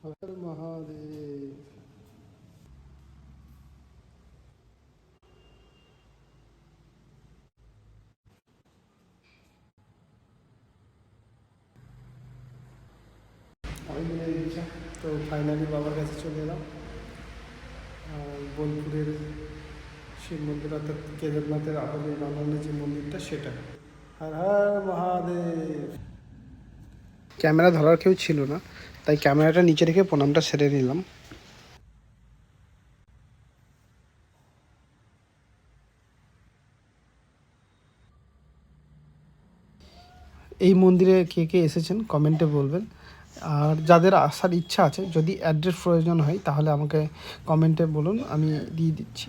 হর মহাদেব। তো ফাইনালি বাবার কাছে চলে এলাম, বোলপুরের শিব মন্দির অর্থাৎ কেদারনাথের আদলে বানানো যে মন্দিরটা সেটা। হর হর মহাদেব। ক্যামেরা ধরার কেউ ছিল না, তাই ক্যামেরাটা নিচে রেখে প্রণামটা সেরে নিলাম। এই মন্দিরে কে কে এসেছেন কমেন্টে বলবেন, আর যাদের আসার ইচ্ছা আছে যদি অ্যাড্রেস প্রয়োজন হয় তাহলে আমাকে কমেন্টে বলুন, আমি দিয়ে দিচ্ছি।